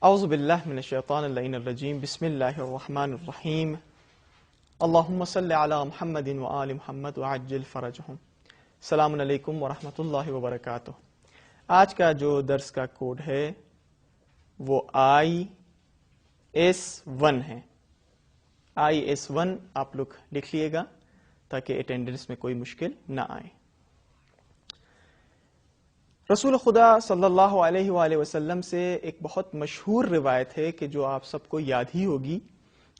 اعوذ باللہ من الشیطان اللعین الرجیم بسم اللہ الرحمن الرحیم اللہم صلی علی محمد وآل محمد وعجل فرجہم. السلام علیکم ورحمۃ اللہ وبرکاتہ. آج کا جو درس کا کوڈ ہے وہ IS1 ہے. IS1 آپ لوگ لکھ لیے گا تاکہ اٹینڈنس میں کوئی مشکل نہ آئے. رسول خدا صلی اللہ علیہ وآلہ وسلم سے ایک بہت مشہور روایت ہے کہ جو آپ سب کو یاد ہی ہوگی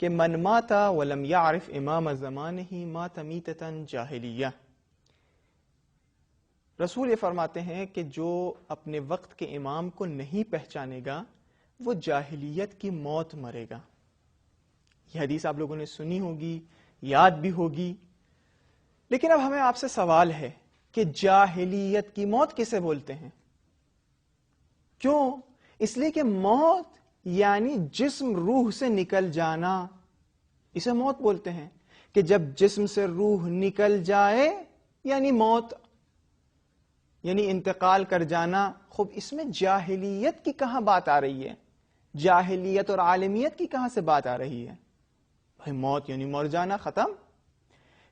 کہ من مات ولم یعرف امام زمانہ مات میتۃ جاہلیہ. رسول یہ فرماتے ہیں کہ جو اپنے وقت کے امام کو نہیں پہچانے گا وہ جاہلیت کی موت مرے گا. یہ حدیث آپ لوگوں نے سنی ہوگی، یاد بھی ہوگی. لیکن اب ہمیں آپ سے سوال ہے کہ جاہلیت کی موت کسے بولتے ہیں؟ کیوں؟ اس لیے کہ موت یعنی جسم روح سے نکل جانا، اسے موت بولتے ہیں. کہ جب جسم سے روح نکل جائے یعنی موت، یعنی انتقال کر جانا. خوب اس میں جاہلیت کی کہاں بات آ رہی ہے؟ جاہلیت اور عالمیت کی کہاں سے بات آ رہی ہے؟ بھائی موت یعنی مر جانا، ختم.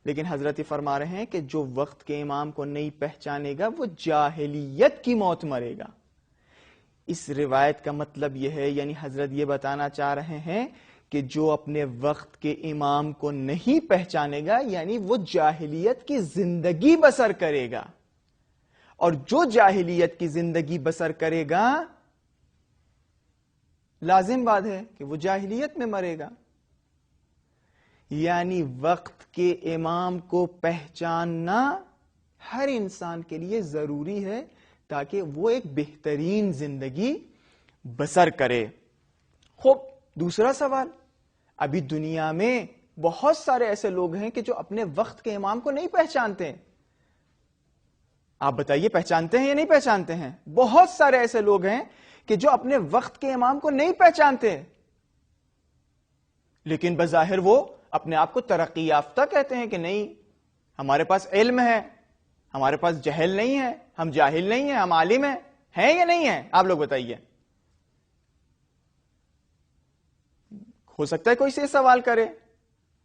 لیکن حضرت فرما رہے ہیں کہ جو وقت کے امام کو نہیں پہچانے گا وہ جاہلیت کی موت مرے گا. اس روایت کا مطلب یہ ہے، یعنی حضرت یہ بتانا چاہ رہے ہیں کہ جو اپنے وقت کے امام کو نہیں پہچانے گا یعنی وہ جاہلیت کی زندگی بسر کرے گا. اور جو جاہلیت کی زندگی بسر کرے گا لازم بات ہے کہ وہ جاہلیت میں مرے گا. یعنی وقت کے امام کو پہچاننا ہر انسان کے لیے ضروری ہے تاکہ وہ ایک بہترین زندگی بسر کرے. خوب دوسرا سوال، ابھی دنیا میں بہت سارے ایسے لوگ ہیں کہ جو اپنے وقت کے امام کو نہیں پہچانتے. آپ بتائیے پہچانتے ہیں یا نہیں پہچانتے ہیں؟ بہت سارے ایسے لوگ ہیں کہ جو اپنے وقت کے امام کو نہیں پہچانتے، لیکن بظاہر وہ اپنے آپ کو ترقی یافتہ کہتے ہیں کہ نہیں ہمارے پاس علم ہے، ہمارے پاس جہل نہیں ہے، ہم جاہل نہیں ہیں، ہم عالم ہیں یا نہیں ہیں؟ آپ لوگ بتائیے. ہو سکتا ہے کوئی سے سوال کرے.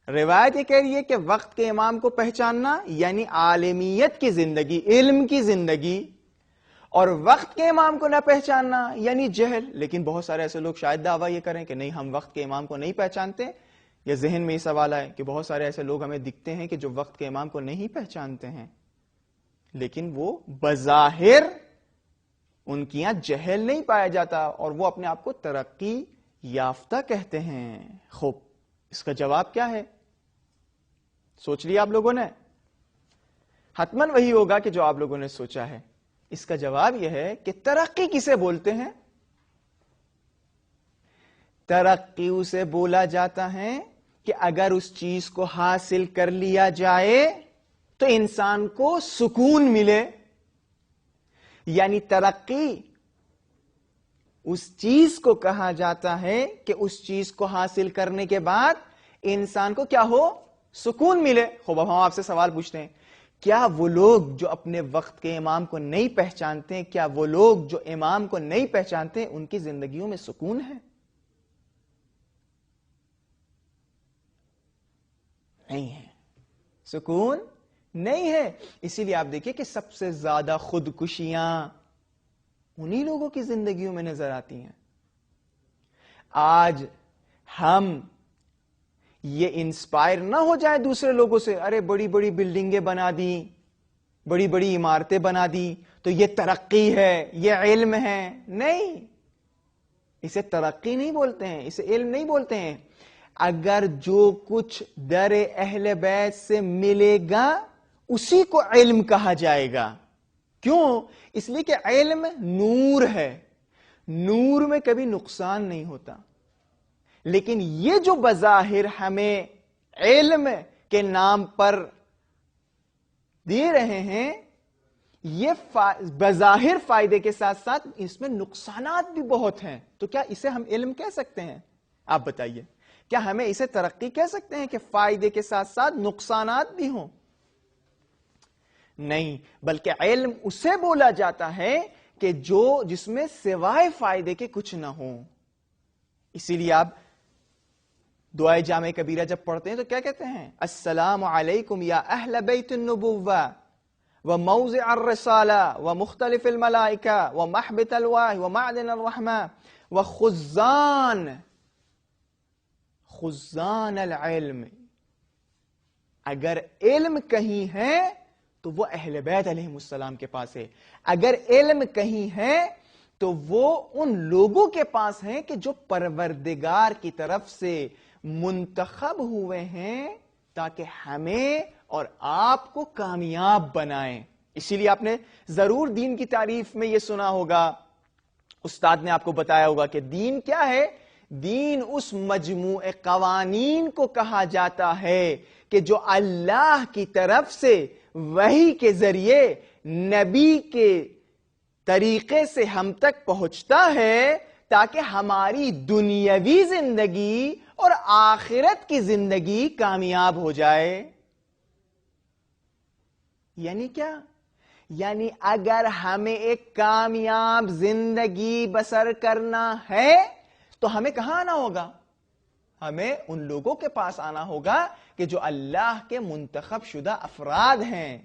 روایت یہ کہہ رہی ہے کہ وقت کے امام کو پہچاننا یعنی عالمیت کی زندگی، علم کی زندگی، اور وقت کے امام کو نہ پہچاننا یعنی جہل. لیکن بہت سارے ایسے لوگ شاید دعویٰ یہ کریں کہ نہیں ہم وقت کے امام کو نہیں پہچانتے. یا ذہن میں یہ سوال آئے کہ بہت سارے ایسے لوگ ہمیں دکھتے ہیں کہ جو وقت کے امام کو نہیں پہچانتے ہیں، لیکن وہ بظاہر ان کی یہاں جہل نہیں پایا جاتا اور وہ اپنے آپ کو ترقی یافتہ کہتے ہیں. خوب اس کا جواب کیا ہے؟ سوچ لیا آپ لوگوں نے؟ حتماً وہی ہوگا کہ جو آپ لوگوں نے سوچا ہے. اس کا جواب یہ ہے کہ ترقی کسے بولتے ہیں؟ ترقی اسے بولا جاتا ہے کہ اگر اس چیز کو حاصل کر لیا جائے تو انسان کو سکون ملے. یعنی ترقی اس چیز کو کہا جاتا ہے کہ اس چیز کو حاصل کرنے کے بعد انسان کو کیا ہو؟ سکون ملے. خوب اب ہم آپ سے سوال پوچھتے ہیں، کیا وہ لوگ جو اپنے وقت کے امام کو نہیں پہچانتے، کیا وہ لوگ جو امام کو نہیں پہچانتے ان کی زندگیوں میں سکون ہے؟ نہیں ہے، سکون نہیں ہے. اسی لیے آپ دیکھیے کہ سب سے زیادہ خودکشیاں انہی لوگوں کی زندگیوں میں نظر آتی ہیں. آج ہم یہ انسپائر نہ ہو جائے دوسرے لوگوں سے، ارے بڑی بڑی بلڈنگیں بنا دی، بڑی بڑی عمارتیں بنا دی تو یہ ترقی ہے، یہ علم ہے. نہیں، اسے ترقی نہیں بولتے ہیں، اسے علم نہیں بولتے ہیں. اگر جو کچھ در اہل بیت سے ملے گا اسی کو علم کہا جائے گا. کیوں؟ اس لیے کہ علم نور ہے. نور میں کبھی نقصان نہیں ہوتا. لیکن یہ جو بظاہر ہمیں علم کے نام پر دے رہے ہیں، یہ بظاہر فائدے کے ساتھ ساتھ اس میں نقصانات بھی بہت ہیں. تو کیا اسے ہم علم کہہ سکتے ہیں؟ آپ بتائیے، کیا ہمیں اسے ترقی کہہ سکتے ہیں کہ فائدے کے ساتھ ساتھ نقصانات بھی ہوں؟ نہیں، بلکہ علم اسے بولا جاتا ہے کہ جس میں سوائے فائدے کے کچھ نہ ہو. اسی لیے آپ دعائے جامع کبیرہ جب پڑھتے ہیں تو کیا کہتے ہیں؟ السلام علیکم یا اہل بیت النبوہ وموضع الرسالہ ومختلف الملائکہ ومحبت الواہ ومعدن الرحمہ وخزان العلم. اگر علم کہیں ہے تو وہ اہل بیت علیہ السلام کے پاس ہے. اگر علم کہیں ہے تو وہ ان لوگوں کے پاس ہے کہ جو پروردگار کی طرف سے منتخب ہوئے ہیں تاکہ ہمیں اور آپ کو کامیاب بنائیں. اسی لیے آپ نے ضرور دین کی تعریف میں یہ سنا ہوگا، استاد نے آپ کو بتایا ہوگا کہ دین کیا ہے. دین اس مجموعہ قوانین کو کہا جاتا ہے کہ جو اللہ کی طرف سے وحی کے ذریعے نبی کے طریقے سے ہم تک پہنچتا ہے تاکہ ہماری دنیاوی زندگی اور آخرت کی زندگی کامیاب ہو جائے. یعنی کیا؟ یعنی اگر ہمیں ایک کامیاب زندگی بسر کرنا ہے تو ہمیں کہاں آنا ہوگا؟ ہمیں ان لوگوں کے پاس آنا ہوگا کہ جو اللہ کے منتخب شدہ افراد ہیں.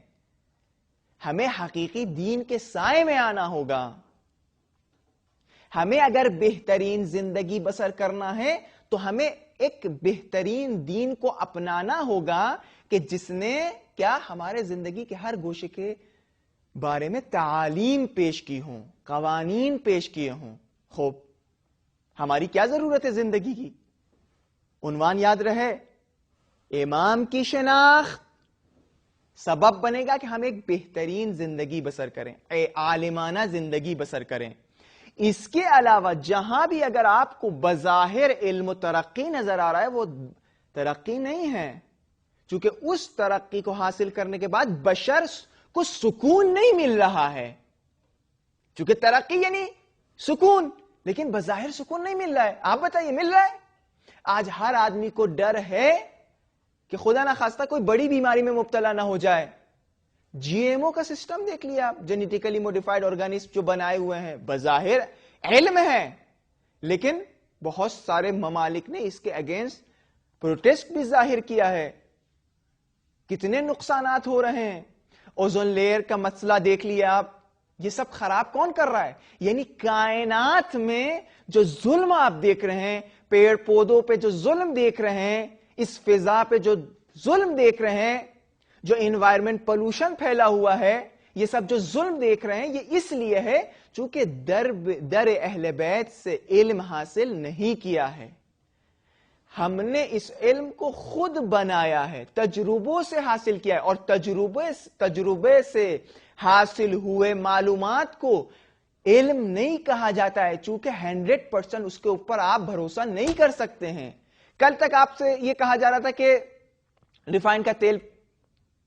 ہمیں حقیقی دین کے سائے میں آنا ہوگا. ہمیں اگر بہترین زندگی بسر کرنا ہے تو ہمیں ایک بہترین دین کو اپنانا ہوگا کہ جس نے کیا ہمارے زندگی کے ہر گوشے کے بارے میں تعالیم پیش کی ہوں، قوانین پیش کیے ہوں. خوب، ہماری کیا ضرورت ہے زندگی کی؟ عنوان یاد رہے، امام کی شناخت سبب بنے گا کہ ہم ایک بہترین زندگی بسر کریں، عالمانہ زندگی بسر کریں. اس کے علاوہ جہاں بھی اگر آپ کو بظاہر علم و ترقی نظر آ رہا ہے وہ ترقی نہیں ہے، چونکہ اس ترقی کو حاصل کرنے کے بعد بشر کو سکون نہیں مل رہا ہے. چونکہ ترقی یعنی سکون، لیکن بظاہر سکون نہیں مل رہا ہے. آپ بتائیے مل رہا ہے؟ آج ہر آدمی کو ڈر ہے کہ خدا نہ خواستہ کوئی بڑی بیماری میں مبتلا نہ ہو جائے. جی ایم او کا سسٹم دیکھ لیا آپ، جینیٹیکلی موڈیفائڈ آرگینزم جو بنائے ہوئے ہیں، بظاہر علم ہے لیکن بہت سارے ممالک نے اس کے اگینسٹ پروٹیسٹ بھی ظاہر کیا ہے. کتنے نقصانات ہو رہے ہیں. اوزون لیئر کا مسئلہ دیکھ لیا آپ، یہ سب خراب کون کر رہا ہے؟ یعنی کائنات میں جو ظلم آپ دیکھ رہے ہیں، پیڑ پودوں پہ جو ظلم دیکھ رہے ہیں، اس فضا پہ جو ظلم دیکھ رہے ہیں، جو انوائرمنٹ پولوشن پھیلا ہوا ہے، یہ سب جو ظلم دیکھ رہے ہیں یہ اس لیے ہے چونکہ در اہل بیت سے علم حاصل نہیں کیا ہے. ہم نے اس علم کو خود بنایا ہے، تجربوں سے حاصل کیا ہے، اور تجربے سے حاصل ہوئے معلومات کو علم نہیں کہا جاتا ہے، چونکہ 100% اس کے اوپر آپ بھروسہ نہیں کر سکتے ہیں. کل تک آپ سے یہ کہا جا رہا تھا کہ ریفائن کا تیل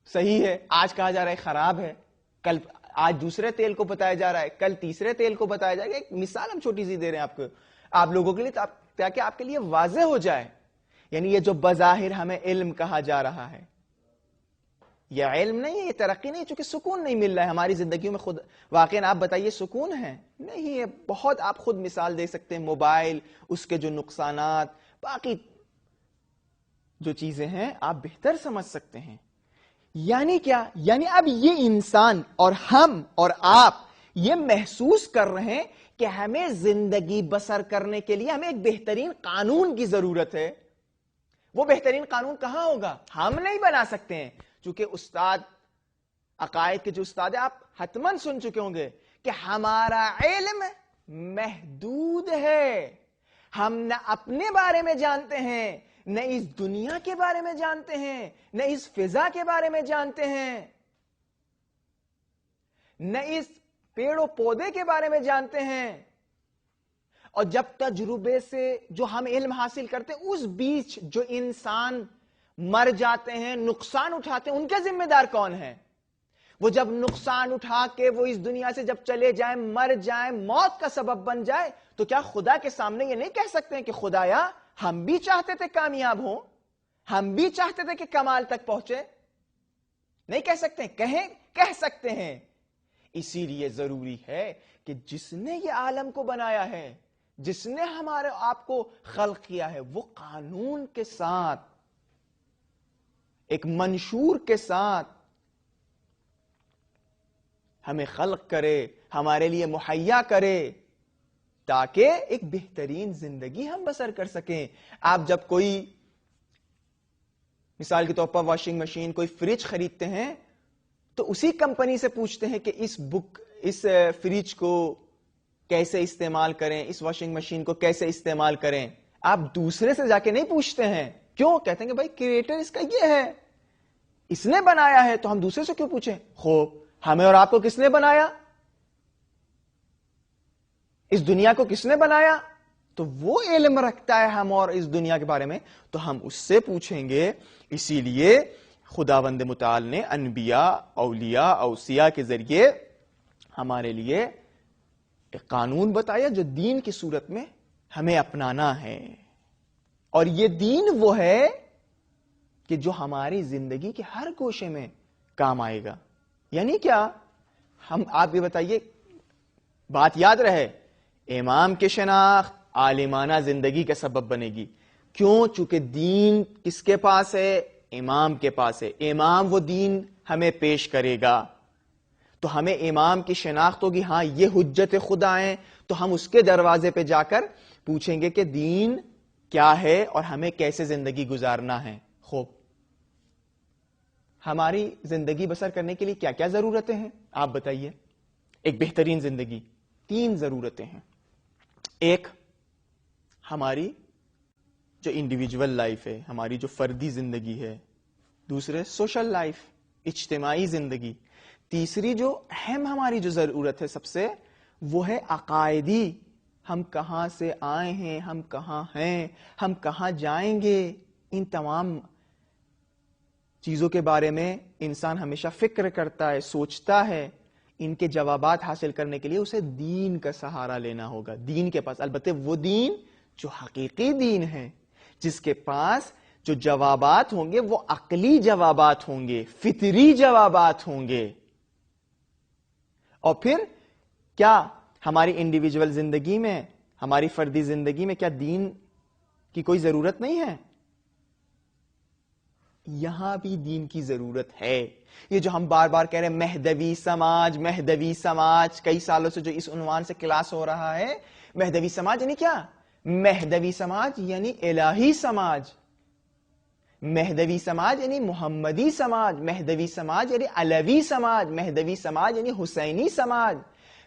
صحیح ہے، آج کہا جا رہا ہے خراب ہے. کل آج دوسرے تیل کو بتایا جا رہا ہے، کل تیسرے تیل کو بتایا جائے گا. ایک مثال ہم چھوٹی سی دے رہے ہیں آپ لوگوں کے لیے تاکہ آپ کے لیے واضح ہو جائے. یعنی یہ جو بظاہر ہمیں علم کہا جا رہا ہے یہ علم نہیں ہے، یہ ترقی نہیں، چونکہ سکون نہیں مل رہا ہے ہماری زندگیوں میں. خود واقعا آپ بتائیے سکون ہے؟ نہیں ہے. بہت آپ خود مثال دے سکتے ہیں، موبائل، اس کے جو نقصانات، باقی جو چیزیں ہیں آپ بہتر سمجھ سکتے ہیں. یعنی کیا؟ یعنی اب یہ انسان اور ہم اور آپ یہ محسوس کر رہے ہیں کہ ہمیں زندگی بسر کرنے کے لیے ہمیں ایک بہترین قانون کی ضرورت ہے. وہ بہترین قانون کہاں ہوگا؟ ہم نہیں بنا سکتے ہیں، چونکہ استاد عقائد کے جو استاد ہیں آپ حتماً سن چکے ہوں گے کہ ہمارا علم محدود ہے. ہم نہ اپنے بارے میں جانتے ہیں، نہ اس دنیا کے بارے میں جانتے ہیں، نہ اس فضا کے بارے میں جانتے ہیں، نہ اس پیڑ و پودے کے بارے میں جانتے ہیں. اور جب تجربے سے جو ہم علم حاصل کرتے ہیں اس بیچ جو انسان مر جاتے ہیں، نقصان اٹھاتے ہیں، ان کے ذمہ دار کون ہے؟ وہ جب نقصان اٹھا کے وہ اس دنیا سے جب چلے جائیں، مر جائیں، موت کا سبب بن جائے، تو کیا خدا کے سامنے یہ نہیں کہہ سکتے ہیں کہ خدایا ہم بھی چاہتے تھے کامیاب ہوں، ہم بھی چاہتے تھے کہ کمال تک پہنچے؟ نہیں کہہ سکتے؟ کہہ سکتے ہیں۔ اسی لیے ضروری ہے کہ جس نے یہ عالم کو بنایا ہے، جس نے ہمارے آپ کو خلق کیا ہے، وہ قانون کے ساتھ، ایک منشور کے ساتھ ہمیں خلق کرے، ہمارے لیے مہیا کرے، تاکہ ایک بہترین زندگی ہم بسر کر سکیں۔ آپ جب کوئی مثال کے طور پر واشنگ مشین، کوئی فریج خریدتے ہیں تو اسی کمپنی سے پوچھتے ہیں کہ اس فریج کو کیسے استعمال کریں، اس واشنگ مشین کو کیسے استعمال کریں۔ آپ دوسرے سے جا کے نہیں پوچھتے ہیں، کیوں؟ کہتے ہیں کہ بھائی کریٹر اس کا یہ ہے، اس نے بنایا ہے، تو ہم دوسرے سے کیوں پوچھیں؟ خوب، ہمیں اور آپ کو کس نے بنایا؟ اس دنیا کو کس نے بنایا؟ تو وہ علم رکھتا ہے ہم اور اس دنیا کے بارے میں، تو ہم اس سے پوچھیں گے۔ اسی لیے خداوند متعال نے انبیاء، اولیاء، اوصیاء کے ذریعے ہمارے لیے ایک قانون بتایا جو دین کی صورت میں ہمیں اپنانا ہے، اور یہ دین وہ ہے کہ جو ہماری زندگی کے ہر گوشے میں کام آئے گا۔ یعنی کیا؟ آپ یہ بتائیے، بات یاد رہے، امام کی شناخت عالمانہ زندگی کا سبب بنے گی۔ کیوں؟ چونکہ دین کس کے پاس ہے؟ امام کے پاس ہے۔ امام وہ دین ہمیں پیش کرے گا، تو ہمیں امام کی شناخت ہوگی، ہاں یہ حجت خدا ہیں، تو ہم اس کے دروازے پہ جا کر پوچھیں گے کہ دین کیا ہے اور ہمیں کیسے زندگی گزارنا ہے۔ خوب، ہماری زندگی بسر کرنے کے لیے کیا کیا ضرورتیں ہیں؟ آپ بتائیے۔ ایک بہترین زندگی، 3 ضرورتیں ہیں۔ ایک، ہماری جو انڈیویجول لائف ہے، ہماری جو فردی زندگی ہے۔ دوسرے، سوشل لائف، اجتماعی زندگی۔ تیسری جو اہم ہماری جو ضرورت ہے سب سے، وہ ہے عقائدی، ہم کہاں سے آئے ہیں، ہم کہاں ہیں، ہم کہاں جائیں گے۔ ان تمام چیزوں کے بارے میں انسان ہمیشہ فکر کرتا ہے، سوچتا ہے۔ ان کے جوابات حاصل کرنے کے لیے اسے دین کا سہارا لینا ہوگا۔ دین کے پاس، البتہ وہ دین جو حقیقی دین ہے، جس کے پاس جو جوابات ہوں گے وہ عقلی جوابات ہوں گے، فطری جوابات ہوں گے۔ اور پھر کیا ہماری انڈیویجول زندگی میں، ہماری فردی زندگی میں کیا دین کی کوئی ضرورت نہیں ہے؟ یہاں بھی دین کی ضرورت ہے۔ یہ جو ہم بار بار کہہ رہے ہیں مہدوی سماج، مہدوی سماج، کئی سالوں سے جو اس عنوان سے کلاس ہو رہا ہے، مہدوی سماج یعنی کیا؟ مہدوی سماج یعنی الہی سماج، مہدوی سماج یعنی محمدی سماج، مہدوی سماج یعنی علوی سماج، مہدوی سماج یعنی حسینی سماج،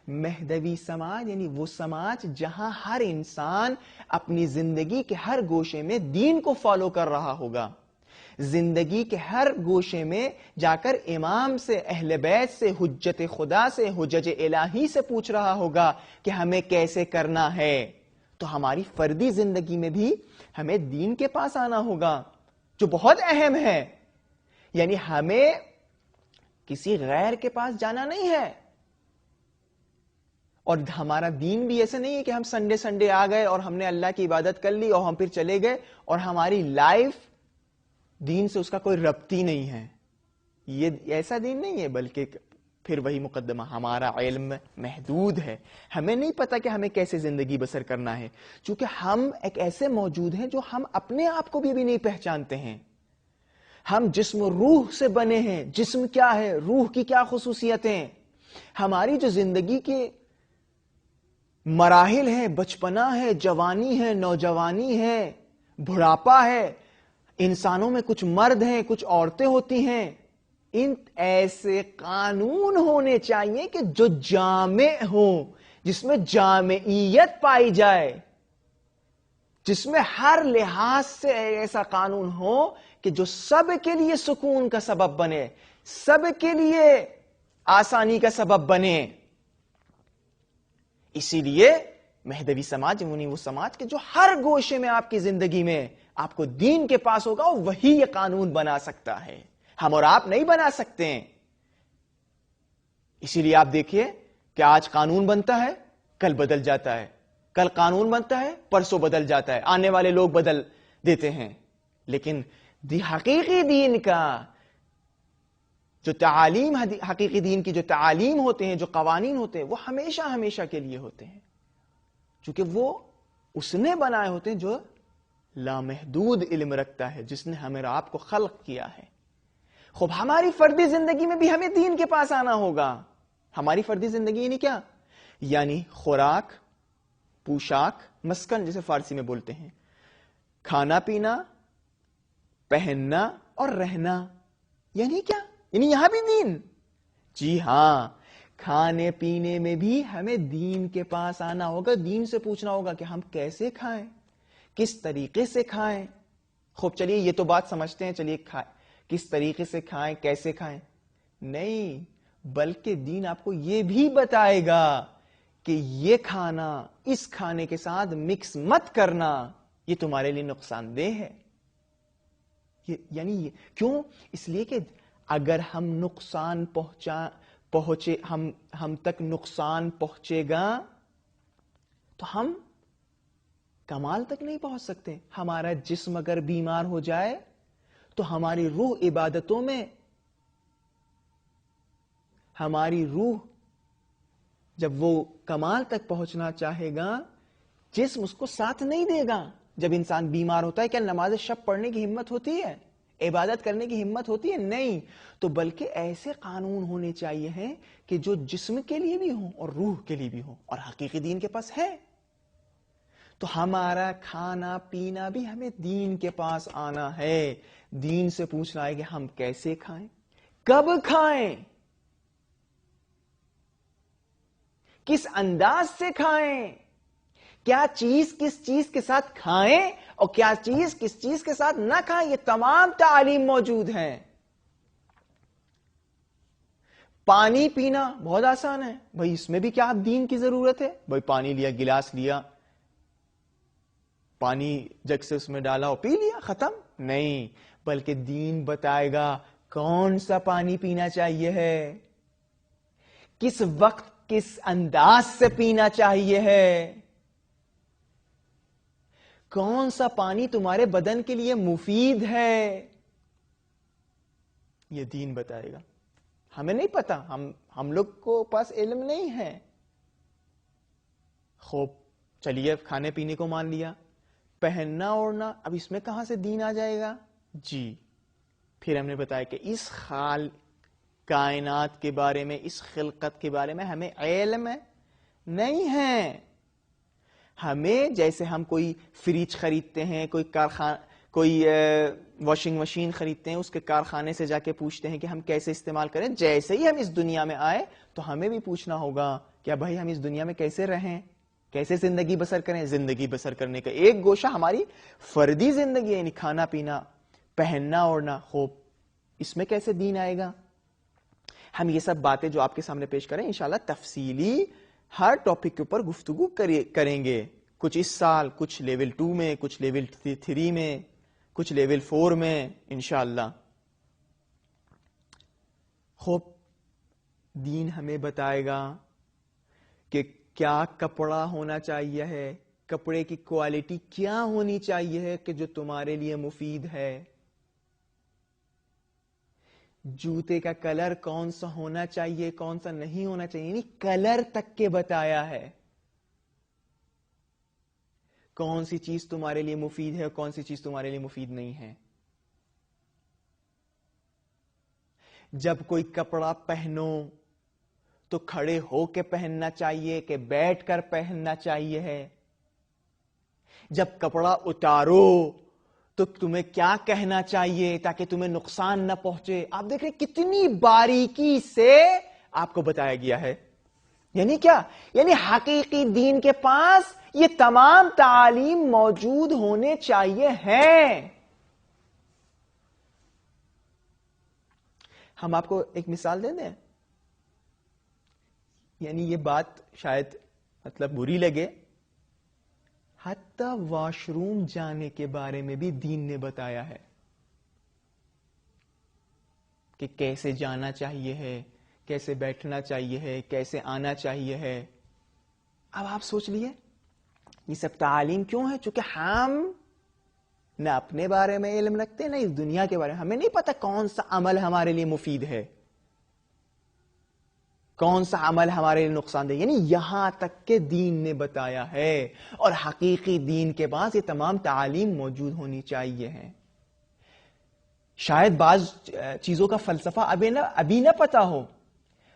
مہدوی سماج یعنی وہ سماج جہاں ہر انسان اپنی زندگی کے ہر گوشے میں دین کو فالو کر رہا ہوگا، زندگی کے ہر گوشے میں جا کر امام سے، اہل بیت سے، حجت خدا سے، حجج الہی سے پوچھ رہا ہوگا کہ ہمیں کیسے کرنا ہے۔ تو ہماری فردی زندگی میں بھی ہمیں دین کے پاس آنا ہوگا، جو بہت اہم ہے۔ یعنی ہمیں کسی غیر کے پاس جانا نہیں ہے، اور ہمارا دین بھی ایسے نہیں ہے کہ ہم سنڈے آ گئے اور ہم نے اللہ کی عبادت کر لی اور ہم پھر چلے گئے اور ہماری لائف دین سے اس کا کوئی ربط ہی نہیں ہے۔ یہ ایسا دین نہیں ہے، بلکہ پھر وہی مقدمہ، ہمارا علم محدود ہے، ہمیں نہیں پتا کہ ہمیں کیسے زندگی بسر کرنا ہے، چونکہ ہم ایک ایسے موجود ہیں جو ہم اپنے آپ کو بھی نہیں پہچانتے ہیں۔ ہم جسم و روح سے بنے ہیں۔ جسم کیا ہے؟ روح کی کیا خصوصیتیں؟ ہماری جو زندگی کے مراحل ہیں، بچپنا ہے، جوانی ہے، نوجوانی ہے، بڑھاپا ہے، انسانوں میں کچھ مرد ہیں، کچھ عورتیں ہوتی ہیں، ان ایسے قانون ہونے چاہیے کہ جو جامع ہوں، جس میں جامعیت پائی جائے، جس میں ہر لحاظ سے ایسا قانون ہو کہ جو سب کے لیے سکون کا سبب بنے، سب کے لیے آسانی کا سبب بنے۔ اسی لیے مہدوی سماج یعنی وہ سماج کے جو ہر گوشے میں آپ کی زندگی میں آپ کو دین کے پاس ہوگا، وہی یہ قانون بنا سکتا ہے، ہم اور آپ نہیں بنا سکتے ہیں۔ اسی لیے آپ دیکھیے کہ آج قانون بنتا ہے، کل بدل جاتا ہے، کل قانون بنتا ہے، پرسوں بدل جاتا ہے، آنے والے لوگ بدل دیتے ہیں، لیکن حقیقی دین کا جو تعالیم، حقیقی دین کی جو تعالیم ہوتے ہیں، جو قوانین ہوتے ہیں، وہ ہمیشہ ہمیشہ کے لیے ہوتے ہیں، چونکہ وہ اس نے بنائے ہوتے ہیں جو لامحدود علم رکھتا ہے، جس نے ہمیں آپ کو خلق کیا ہے۔ خوب ہماری فردی زندگی میں بھی ہمیں دین کے پاس آنا ہوگا۔ ہماری فردی زندگی یعنی کیا؟ یعنی خوراک، پوشاک، مسکن جسے فارسی میں بولتے ہیں، کھانا پینا، پہننا اور رہنا، یعنی کیا؟ یعنی یہاں بھی دین۔ جی ہاں، کھانے پینے میں بھی ہمیں دین کے پاس آنا ہوگا، دین سے پوچھنا ہوگا کہ ہم کیسے کھائیں، کس طریقے سے کھائیں۔ خوب چلیے یہ تو بات سمجھتے ہیں، چلیے کس طریقے سے کھائیں، کیسے کھائیں، نہیں، بلکہ دین آپ کو یہ بھی بتائے گا کہ یہ کھانا اس کھانے کے ساتھ مکس مت کرنا، یہ تمہارے لیے نقصان دہ ہے۔ یعنی کیوں؟ اس لیے کہ اگر ہم نقصان پہنچے ہم تک نقصان پہنچے گا تو ہم کمال تک نہیں پہنچ سکتے۔ ہمارا جسم اگر بیمار ہو جائے تو ہماری روح عبادتوں میں، ہماری روح جب وہ کمال تک پہنچنا چاہے گا، جسم اس کو ساتھ نہیں دے گا۔ جب انسان بیمار ہوتا ہے کیا نماز شب پڑھنے کی ہمت ہوتی ہے؟ عبادت کرنے کی ہمت ہوتی ہے؟ نہیں۔ تو بلکہ ایسے قانون ہونے چاہیے ہیں کہ جو جسم کے لیے بھی ہوں اور روح کے لیے بھی ہوں، اور حقیقی دین کے پاس ہے۔ تو ہمارا کھانا پینا بھی ہمیں دین کے پاس آنا ہے، دین سے پوچھنا ہے کہ ہم کیسے کھائیں، کب کھائیں، کس انداز سے کھائیں، کیا چیز کس چیز کے ساتھ کھائیں اور کیا چیز کس چیز کے ساتھ نہ کھائیں، یہ تمام تعلیم موجود ہیں۔ پانی پینا بہت آسان ہے، بھائی اس میں بھی کیا دین کی ضرورت ہے؟ بھائی پانی لیا، گلاس لیا، پانی جگ سے اس میں ڈالا اور پی لیا، ختم؟ نہیں، بلکہ دین بتائے گا کون سا پانی پینا چاہیے ہے، کس وقت کس انداز سے پینا چاہیے ہے، کون سا پانی تمہارے بدن کے لیے مفید ہے، یہ دین بتائے گا۔ ہمیں نہیں پتا، ہم لوگ کو پاس علم نہیں ہے۔ خوب چلیے کھانے پینے کو مان لیا، پہننا اوڑھنا، اب اس میں کہاں سے دین آ جائے گا؟ جی پھر ہم نے بتایا کہ اس کائنات کے بارے میں، اس خلقت کے بارے میں ہمیں علم نہیں ہے۔ ہمیں جیسے ہم کوئی فریج خریدتے ہیں، کوئی واشنگ مشین خریدتے ہیں، اس کے کارخانے سے جا کے پوچھتے ہیں کہ ہم کیسے استعمال کریں، جیسے ہی ہم اس دنیا میں آئے تو ہمیں بھی پوچھنا ہوگا کہ بھائی ہم اس دنیا میں کیسے رہیں، کیسے زندگی بسر کریں۔ زندگی بسر کرنے کا ایک گوشہ ہماری فردی زندگی، یعنی کھانا پینا، پہننا اوڑھنا۔ خوب اس میں کیسے دین آئے گا؟ ہم یہ سب باتیں جو آپ کے سامنے پیش کریں انشاءاللہ تفصیلی ہر ٹاپک کے اوپر گفتگو کریں گے، کچھ اس سال، کچھ لیول 2 میں، کچھ لیول 3 میں، کچھ لیول 4 میں انشاءاللہ۔ خوب دین ہمیں بتائے گا کہ کیا کپڑا ہونا چاہیے ہے، کپڑے کی کوالٹی کیا ہونی چاہیے ہے کہ جو تمہارے لیے مفید ہے، جوتے کا کلر کون سا ہونا چاہیے، کون سا نہیں ہونا چاہیے، یعنی کلر تک کے بتایا ہے، کون سی چیز تمہارے لیے مفید ہے اور کون سی چیز تمہارے لیے مفید نہیں ہے۔ جب کوئی کپڑا پہنو تو کھڑے ہو کے پہننا چاہیے کہ بیٹھ کر پہننا چاہیے ہے، جب کپڑا اتارو تو تمہیں کیا کہنا چاہیے تاکہ تمہیں نقصان نہ پہنچے۔ آپ دیکھ رہے کتنی باریکی سے آپ کو بتایا گیا ہے۔ یعنی کیا؟ یعنی حقیقی دین کے پاس یہ تمام تعالیم موجود ہونے چاہیے ہیں۔ ہم آپ کو ایک مثال دے دیں، یعنی یہ بات شاید بری لگے، حتی واش روم جانے کے بارے میں بھی دین نے بتایا ہے کہ کیسے جانا چاہیے ہے، کیسے بیٹھنا چاہیے ہے، کیسے آنا چاہیے ہے. اب آپ سوچ لیے یہ سب تعلیم کیوں ہے؟ چونکہ ہم نہ اپنے بارے میں علم رکھتے نہ اس دنیا کے بارے میں. ہمیں نہیں پتا کون سا عمل ہمارے لیے مفید ہے، کون سا عمل ہمارے لیے نقصان دہ. یعنی یہاں تک کہ دین نے بتایا ہے، اور حقیقی دین کے پاس یہ تمام تعالیم موجود ہونی چاہیے ہیں. شاید بعض چیزوں کا فلسفہ ابھی نہ پتا ہو،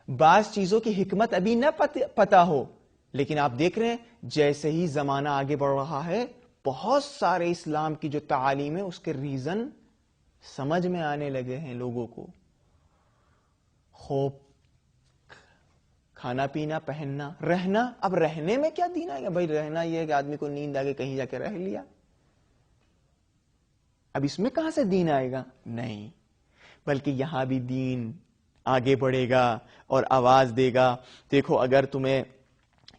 بعض چیزوں کی حکمت ابھی نہ پتا ہو، لیکن آپ دیکھ رہے ہیں جیسے ہی زمانہ آگے بڑھ رہا ہے بہت سارے اسلام کی جو تعالیم ہے اس کے ریزن سمجھ میں آنے لگے ہیں لوگوں کو. خوب کھانا پینا، پہننا، رہنا. اب رہنے میں کیا دین آئے گا؟ بھائی رہنا یہ ہے کہ آدمی کو نیند آ کے کہیں جا کے رہ لیا. اب اس میں کہاں سے دین آئے گا؟ نہیں، بلکہ یہاں بھی دین آگے بڑھے گا اور آواز دے گا. دیکھو اگر تمہیں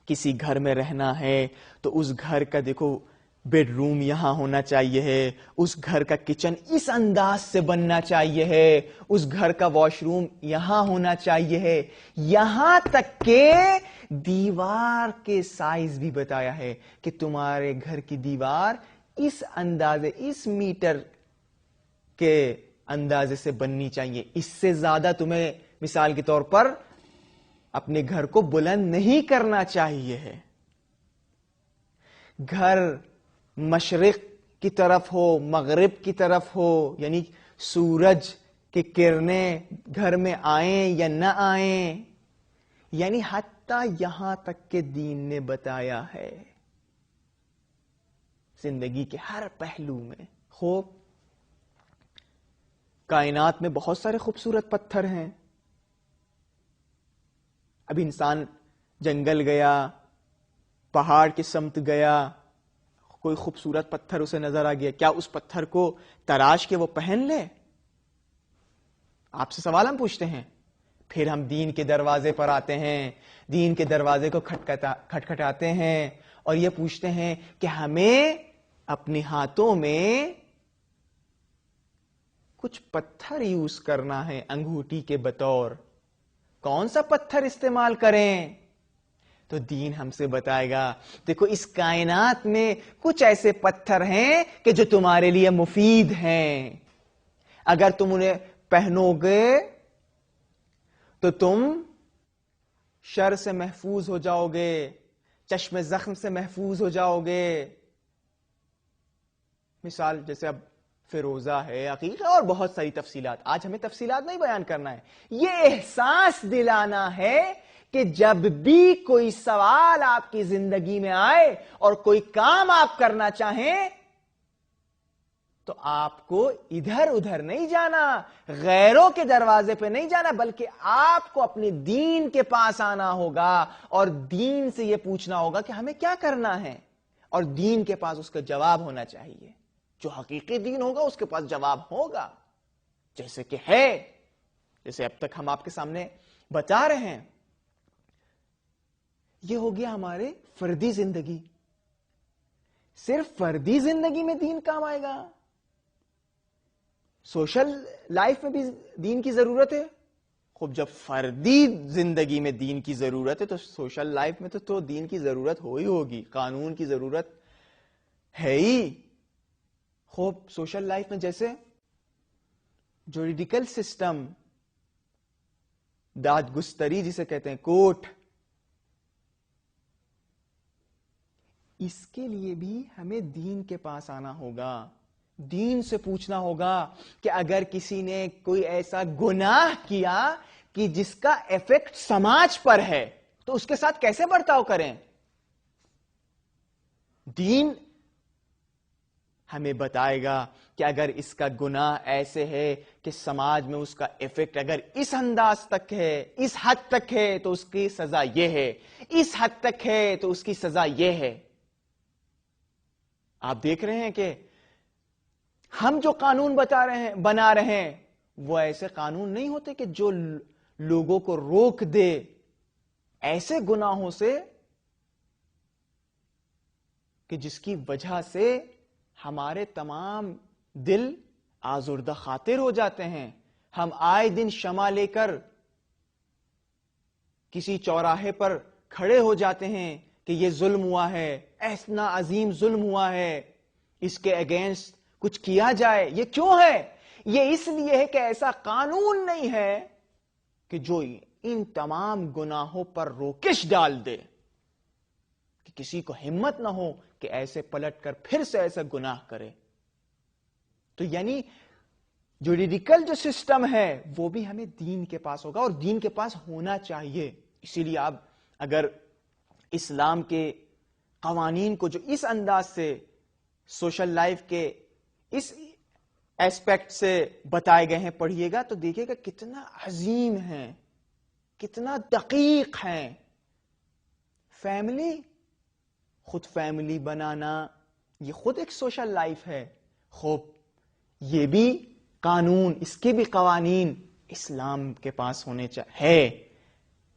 کسی گھر میں رہنا ہے تو اس گھر کا دیکھو بیڈ روم یہاں ہونا چاہیے ہے، اس گھر کا کچن اس انداز سے بننا چاہیے ہے، اس گھر کا واش روم یہاں ہونا چاہیے ہے. یہاں تک کہ دیوار کے سائز بھی بتایا ہے کہ تمہارے گھر کی دیوار اس اندازے، اس میٹر کے اندازے سے بننی چاہیے. اس سے زیادہ تمہیں مثال کے طور پر اپنے گھر کو بلند نہیں کرنا چاہیے ہے. گھر مشرق کی طرف ہو، مغرب کی طرف ہو، یعنی سورج کی کرنیں گھر میں آئیں یا نہ آئیں. یعنی حتیٰ یہاں تک کہ دین نے بتایا ہے زندگی کے ہر پہلو میں. خوب کائنات میں بہت سارے خوبصورت پتھر ہیں. اب انسان جنگل گیا، پہاڑ کی سمت گیا، کوئی خوبصورت پتھر اسے نظر آ گیا، کیا اس پتھر کو تراش کے وہ پہن لے؟ آپ سے سوال ہم پوچھتے ہیں. پھر ہم دین کے دروازے پر آتے ہیں، دین کے دروازے کو کھٹکھٹاتے ہیں اور یہ پوچھتے ہیں کہ ہمیں اپنے ہاتھوں میں کچھ پتھر یوز کرنا ہے انگوٹھی کے بطور. کون سا پتھر استعمال کریں؟ تو دین ہم سے بتائے گا دیکھو اس کائنات میں کچھ ایسے پتھر ہیں کہ جو تمہارے لیے مفید ہیں. اگر تم انہیں پہنو گے تو تم شر سے محفوظ ہو جاؤ گے، چشم زخم سے محفوظ ہو جاؤ گے. مثال جیسے اب فیروزہ ہے، عقیق ہے اور بہت ساری تفصیلات. آج ہمیں تفصیلات نہیں بیان کرنا ہے، یہ احساس دلانا ہے کہ جب بھی کوئی سوال آپ کی زندگی میں آئے اور کوئی کام آپ کرنا چاہیں تو آپ کو ادھر ادھر نہیں جانا، غیروں کے دروازے پہ نہیں جانا، بلکہ آپ کو اپنے دین کے پاس آنا ہوگا اور دین سے یہ پوچھنا ہوگا کہ ہمیں کیا کرنا ہے، اور دین کے پاس اس کا جواب ہونا چاہیے. جو حقیقی دین ہوگا اس کے پاس جواب ہوگا، جیسے کہ ہے، جیسے اب تک ہم آپ کے سامنے بتا رہے ہیں. یہ ہو گیا ہمارے فردی زندگی. صرف فردی زندگی میں دین کام آئے گا؟ سوشل لائف میں بھی دین کی ضرورت ہے. خوب جب فردی زندگی میں دین کی ضرورت ہے تو سوشل لائف میں تو دین کی ضرورت ہو ہی ہوگی، قانون کی ضرورت ہے ہی. خوب سوشل لائف میں جیسے جوریڈیکل سسٹم، داد گستری جسے کہتے ہیں، کورٹ، اس کے لیے بھی ہمیں دین کے پاس آنا ہوگا. دین سے پوچھنا ہوگا کہ اگر کسی نے کوئی ایسا گناہ کیا کہ جس کا ایفیکٹ سماج پر ہے تو اس کے ساتھ کیسے برتاؤ کریں. دین ہمیں بتائے گا کہ اگر اس کا گناہ ایسے ہے کہ سماج میں اس کا ایفیکٹ اگر اس انداز تک ہے، اس حد تک ہے تو اس کی سزا یہ ہے، اس حد تک ہے تو اس کی سزا یہ ہے. آپ دیکھ رہے ہیں کہ ہم جو قانون بنا رہے ہیں وہ ایسے قانون نہیں ہوتے کہ جو لوگوں کو روک دے ایسے گناہوں سے کہ جس کی وجہ سے ہمارے تمام دل آزردہ خاطر ہو جاتے ہیں. ہم آئے دن شمع لے کر کسی چوراہے پر کھڑے ہو جاتے ہیں کہ یہ ظلم ہوا ہے، ایسا عظیم ظلم ہوا ہے، اس کے اگینسٹ کچھ کیا جائے. یہ کیوں ہے؟ یہ اس لیے ہے کہ ایسا قانون نہیں ہے کہ جو ان تمام گناہوں پر روکش ڈال دے، کہ کسی کو ہمت نہ ہو کہ ایسے پلٹ کر پھر سے ایسا گناہ کرے. تو یعنی جوریڈیکل جو سسٹم ہے وہ بھی ہمیں دین کے پاس ہوگا، اور دین کے پاس ہونا چاہیے. اسی لیے آپ اگر اسلام کے قوانین کو جو اس انداز سے سوشل لائف کے اس ایسپیکٹ سے بتائے گئے ہیں پڑھیے گا تو دیکھیے گا کتنا عظیم ہے، کتنا دقیق ہے. فیملی، خود فیملی بنانا یہ خود ایک سوشل لائف ہے. خوب یہ بھی قانون، اس کے بھی قوانین اسلام کے پاس ہونے چاہیے،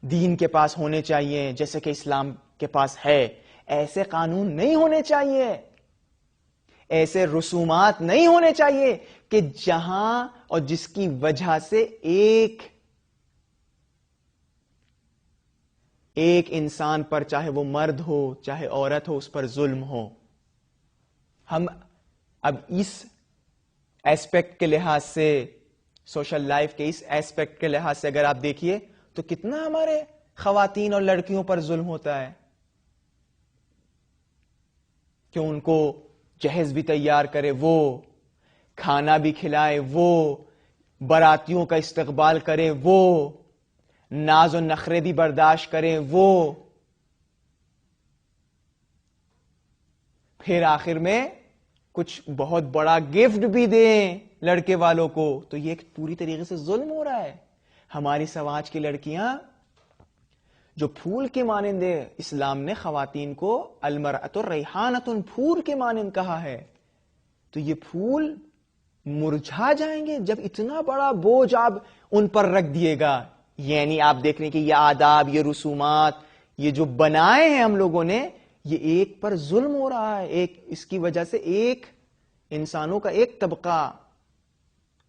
دین کے پاس ہونے چاہیے جیسے کہ اسلام کے پاس ہے. ایسے قانون نہیں ہونے چاہیے، ایسے رسومات نہیں ہونے چاہیے کہ جہاں اور جس کی وجہ سے ایک انسان پر، چاہے وہ مرد ہو چاہے عورت ہو، اس پر ظلم ہو. ہم اب اس ایسپیکٹ کے لحاظ سے، سوشل لائف کے اس ایسپیکٹ کے لحاظ سے اگر آپ دیکھیے تو کتنا ہمارے خواتین اور لڑکیوں پر ظلم ہوتا ہے کہ ان کو جہیز بھی تیار کرے وہ، کھانا بھی کھلائے وہ، براتیوں کا استقبال کرے وہ، ناز و نخرے بھی برداشت کریں وہ، پھر آخر میں کچھ بہت بڑا گفٹ بھی دیں لڑکے والوں کو. تو یہ ایک پوری طریقے سے ظلم ہو رہا ہے. ہماری سماج کی لڑکیاں جو پھول کے مانند ہے، اسلام نے خواتین کو المرأۃ ریحانۃ، پھول کے مانند کہا ہے. تو یہ پھول مرجھا جائیں گے جب اتنا بڑا بوجھ آپ ان پر رکھ دیے گا. یعنی آپ دیکھ رہے ہیں کہ یہ آداب، یہ رسومات، یہ جو بنائے ہیں ہم لوگوں نے، یہ ایک پر ظلم ہو رہا ہے. ایک اس کی وجہ سے ایک انسانوں کا ایک طبقہ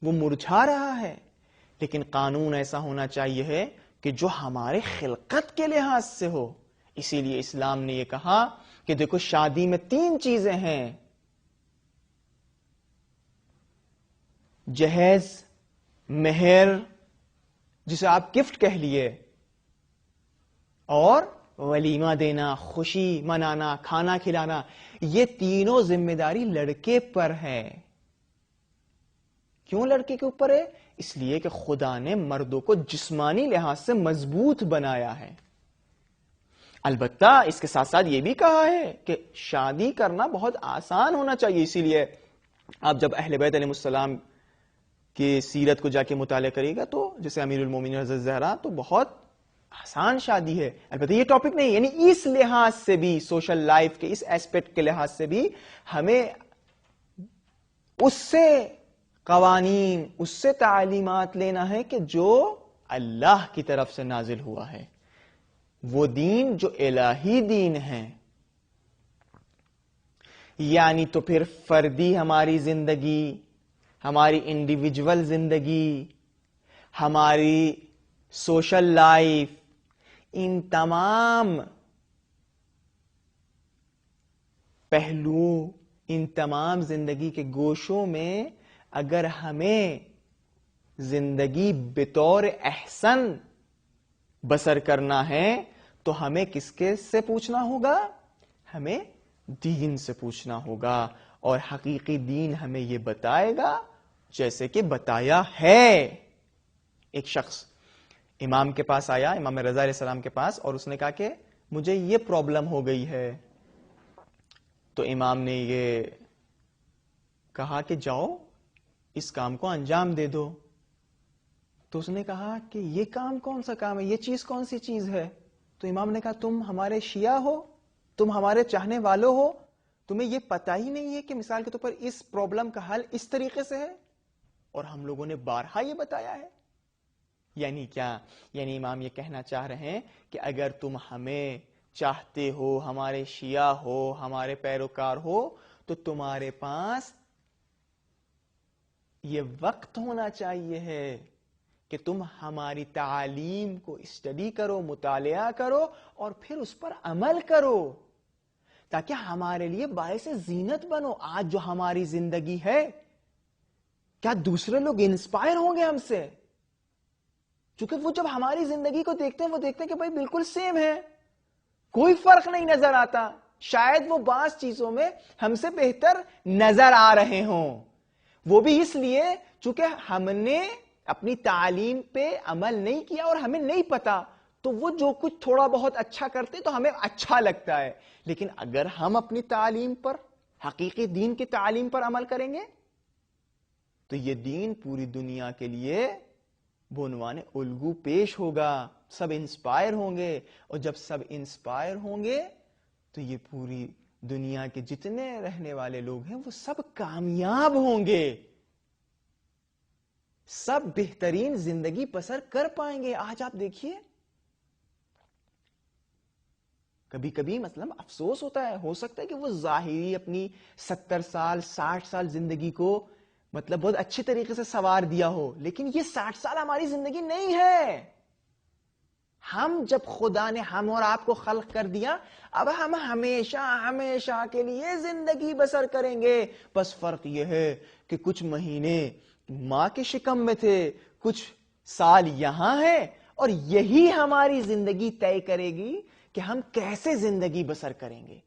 وہ مرجھا رہا ہے. لیکن قانون ایسا ہونا چاہیے ہے کہ جو ہمارے خلقت کے لحاظ سے ہو. اسی لیے اسلام نے یہ کہا کہ دیکھو شادی میں 3 چیزیں ہیں: جہیز، مہر جسے آپ گفٹ کہہ لیے، اور ولیمہ دینا، خوشی منانا، کھانا کھلانا. یہ تینوں ذمہ داری لڑکے پر ہے. کیوں لڑکے کے اوپر ہے؟ اس لیے کہ خدا نے مردوں کو جسمانی لحاظ سے مضبوط بنایا ہے. البتہ اس کے ساتھ ساتھ یہ بھی کہا ہے کہ شادی کرنا بہت آسان ہونا چاہیے. اسی لیے آپ جب اہل بیت علیہ السلام کی سیرت کو جا کے مطالعہ کریے گا تو جیسے امیر المومنین حضرت زہرا تو بہت آسان شادی ہے. البتہ یہ ٹاپک نہیں، یعنی اس لحاظ سے بھی، سوشل لائف کے اس ایسپیکٹ کے لحاظ سے بھی ہمیں اس سے قوانین، اس سے تعلیمات لینا ہے کہ جو اللہ کی طرف سے نازل ہوا ہے، وہ دین جو الہی دین ہے. یعنی تو پھر فردی ہماری زندگی، ہماری انڈیویجول زندگی، ہماری سوشل لائف، ان تمام پہلو، ان تمام زندگی کے گوشوں میں اگر ہمیں زندگی بطور احسن بسر کرنا ہے تو ہمیں کس کے سے پوچھنا ہوگا؟ ہمیں دین سے پوچھنا ہوگا. اور حقیقی دین ہمیں یہ بتائے گا جیسے کہ بتایا ہے. ایک شخص امام کے پاس آیا، امام رضا علیہ السلام کے پاس، اور اس نے کہا کہ مجھے یہ پرابلم ہو گئی ہے. تو امام نے یہ کہا کہ جاؤ اس کام کو انجام دے دو. تو اس نے کہا کہ یہ کام کون سا کام ہے، یہ چیز کون سی چیز ہے؟ تو امام نے کہا تم ہمارے شیعہ ہو، تم ہمارے چاہنے والوں ہو، تمہیں یہ پتہ ہی نہیں ہے کہ مثال کے طور پر اس پرابلم کا حل اس طریقے سے ہے، اور ہم لوگوں نے بارہا یہ بتایا ہے. یعنی کیا؟ یعنی امام یہ کہنا چاہ رہے ہیں کہ اگر تم ہمیں چاہتے ہو ہمارے شیعہ ہو, ہمارے پیروکار ہو, تو تمہارے پاس یہ وقت ہونا چاہیے ہے کہ تم ہماری تعالیم کو اسٹڈی کرو, مطالعہ کرو اور پھر اس پر عمل کرو, تاکہ ہمارے لیے باعث زینت بنو. آج جو ہماری زندگی ہے, کیا دوسرے لوگ انسپائر ہوں گے ہم سے؟ چونکہ وہ جب ہماری زندگی کو دیکھتے ہیں, وہ دیکھتے ہیں کہ بھائی بالکل سیم ہے, کوئی فرق نہیں نظر آتا. شاید وہ بعض چیزوں میں ہم سے بہتر نظر آ رہے ہوں, وہ بھی اس لیے چونکہ ہم نے اپنی تعلیم پہ عمل نہیں کیا اور ہمیں نہیں پتا. تو وہ جو کچھ تھوڑا بہت اچھا کرتے تو ہمیں اچھا لگتا ہے, لیکن اگر ہم اپنی تعلیم پر, حقیقی دین کی تعلیم پر عمل کریں گے تو یہ دین پوری دنیا کے لیے بعنوان الگو پیش ہوگا. سب انسپائر ہوں گے, اور جب سب انسپائر ہوں گے تو یہ پوری دنیا کے جتنے رہنے والے لوگ ہیں وہ سب کامیاب ہوں گے, سب بہترین زندگی بسر کر پائیں گے. آج آپ دیکھیے, کبھی کبھی مطلب افسوس ہوتا ہے, ہو سکتا ہے کہ وہ ظاہری اپنی 70 سال 60 سال زندگی کو مطلب بہت اچھے طریقے سے سوار دیا ہو, لیکن یہ 60 سال ہماری زندگی نہیں ہے. ہم جب خدا نے ہم اور آپ کو خلق کر دیا, اب ہم ہمیشہ ہمیشہ کے لیے زندگی بسر کریں گے. بس فرق یہ ہے کہ کچھ مہینے ماں کے شکم میں تھے, کچھ سال یہاں ہیں, اور یہی ہماری زندگی طے کرے گی کہ ہم کیسے زندگی بسر کریں گے.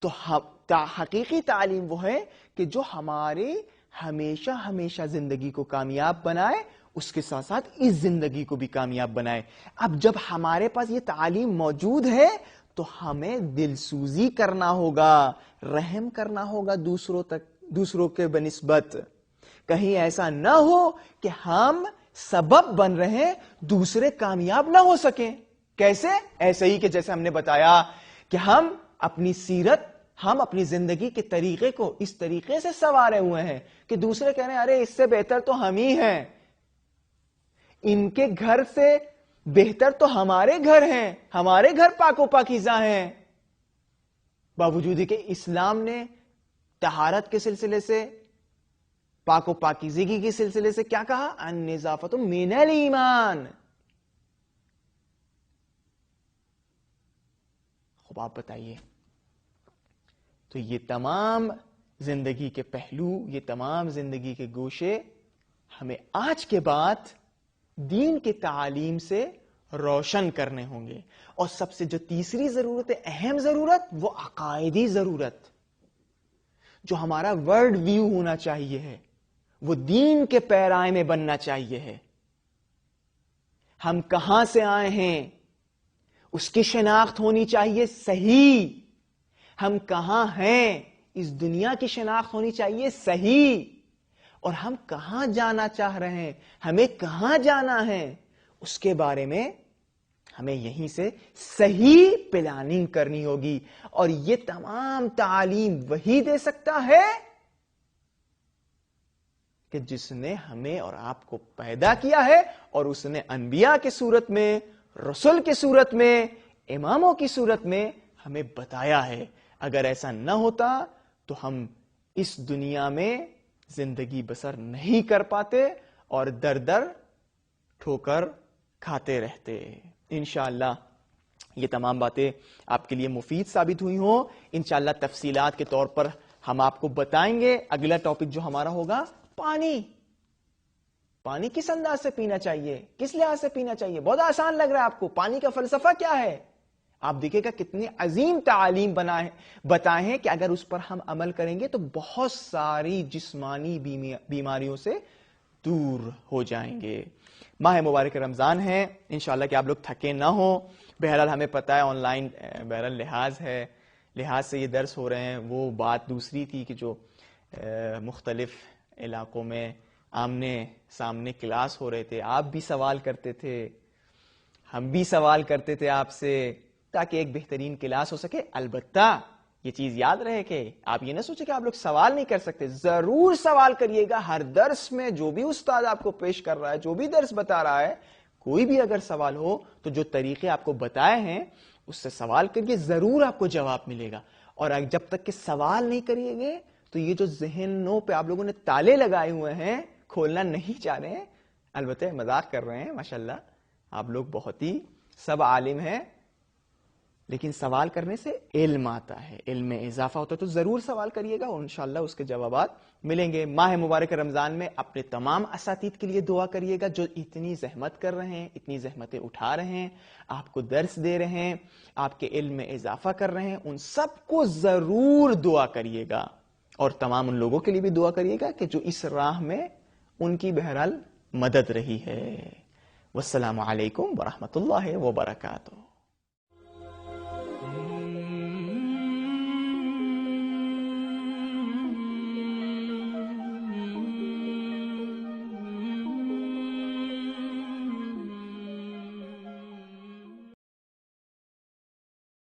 تو حقیقی تعلیم وہ ہے کہ جو ہمارے ہمیشہ ہمیشہ زندگی کو کامیاب بنائے, اس کے ساتھ ساتھ اس زندگی کو بھی کامیاب بنائے. اب جب ہمارے پاس یہ تعلیم موجود ہے تو ہمیں دل سوزی کرنا ہوگا, رحم کرنا ہوگا دوسروں کے بنسبت. کہیں ایسا نہ ہو کہ ہم سبب بن رہے دوسرے کامیاب نہ ہو سکیں. کیسے؟ ایسے ہی کہ جیسے ہم نے بتایا کہ ہم اپنی سیرت, ہم اپنی زندگی کے طریقے کو اس طریقے سے سنوارے ہوئے ہیں کہ دوسرے کہہ رہے ہیں ارے اس سے بہتر تو ہم ہی ہیں, ان کے گھر سے بہتر تو ہمارے گھر ہیں, ہمارے گھر پاک و پاکیزہ ہیں. باوجود کہ اسلام نے طہارت کے سلسلے سے, پاک و پاکیزگی کے سلسلے سے کیا کہا؟ النظافۃ من الایمان. خب آپ بتائیے, تو یہ تمام زندگی کے پہلو, یہ تمام زندگی کے گوشے ہمیں آج کے بعد دین کے تعالیم سے روشن کرنے ہوں گے. اور سب سے جو تیسری ضرورت ہے, اہم ضرورت, وہ عقائدی ضرورت. جو ہمارا ورلڈ ویو ہونا چاہیے ہے, وہ دین کے پیرائے میں بننا چاہیے ہے. ہم کہاں سے آئے ہیں اس کی شناخت ہونی چاہیے صحیح. ہم کہاں ہیں اس دنیا کی شناخت ہونی چاہیے صحیح. اور ہم کہاں جانا چاہ رہے ہیں, ہمیں کہاں جانا ہے, اس کے بارے میں ہمیں یہیں سے صحیح پلاننگ کرنی ہوگی. اور یہ تمام تعلیم وہی دے سکتا ہے کہ جس نے ہمیں اور آپ کو پیدا کیا ہے, اور اس نے انبیاء کی صورت میں, رسول کی صورت میں, اماموں کی صورت میں ہمیں بتایا ہے. اگر ایسا نہ ہوتا تو ہم اس دنیا میں زندگی بسر نہیں کر پاتے اور در در ٹھوکر کھاتے رہتے. انشاءاللہ یہ تمام باتیں آپ کے لیے مفید ثابت ہوئی ہوں. انشاءاللہ تفصیلات کے طور پر ہم آپ کو بتائیں گے. اگلا ٹاپک جو ہمارا ہوگا, پانی. پانی کس انداز سے پینا چاہیے, کس لحاظ سے پینا چاہیے. بہت آسان لگ رہا ہے آپ کو, پانی کا فلسفہ کیا ہے. آپ دیکھیں گا کتنی عظیم تعلیم بتائے ہیں کہ اگر اس پر ہم عمل کریں گے تو بہت ساری جسمانی بیماریوں سے دور ہو جائیں گے. ماہ مبارک رمضان ہے, انشاءاللہ کہ آپ لوگ تھکے نہ ہوں. بہرحال ہمیں پتہ ہے آن لائن بہرحال لحاظ سے یہ درس ہو رہے ہیں. وہ بات دوسری تھی کہ جو مختلف علاقوں میں آمنے سامنے کلاس ہو رہے تھے, آپ بھی سوال کرتے تھے, ہم بھی سوال کرتے تھے آپ سے, تاکہ ایک بہترین کلاس ہو سکے. البتہ یہ چیز یاد رہے کہ آپ یہ نہ سوچیں کہ آپ لوگ سوال نہیں کر سکتے, ضرور سوال کریے گا. ہر درس میں جو بھی استاد آپ کو پیش کر رہا ہے, جو بھی درس بتا رہا ہے, کوئی بھی اگر سوال ہو تو جو طریقے آپ کو بتائے ہیں اس سے سوال کریے، ضرور آپ کو جواب ملے گا. اور جب تک کہ سوال نہیں کریے گے تو یہ جو ذہنوں پہ آپ لوگوں نے تالے لگائے ہوئے ہیں کھولنا نہیں چاہ رہے ہیں. البتہ مذاق کر رہے ہیں، ماشاءاللہ آپ لوگ بہت ہی سب عالم ہیں، لیکن سوال کرنے سے علم آتا ہے، علم میں اضافہ ہوتا ہے. تو ضرور سوال کریے گا اور انشاءاللہ اس کے جوابات ملیں گے. ماہ مبارک رمضان میں اپنے تمام اساتید کے لیے دعا کریے گا جو اتنی زحمت کر رہے ہیں، اتنی زحمتیں اٹھا رہے ہیں، آپ کو درس دے رہے ہیں، آپ کے علم میں اضافہ کر رہے ہیں. ان سب کو ضرور دعا کریے گا اور تمام ان لوگوں کے لیے بھی دعا کریے گا کہ جو اس راہ میں ان کی بہرحال مدد رہی ہے. والسلام علیکم ورحمۃ اللہ وبرکاتہ.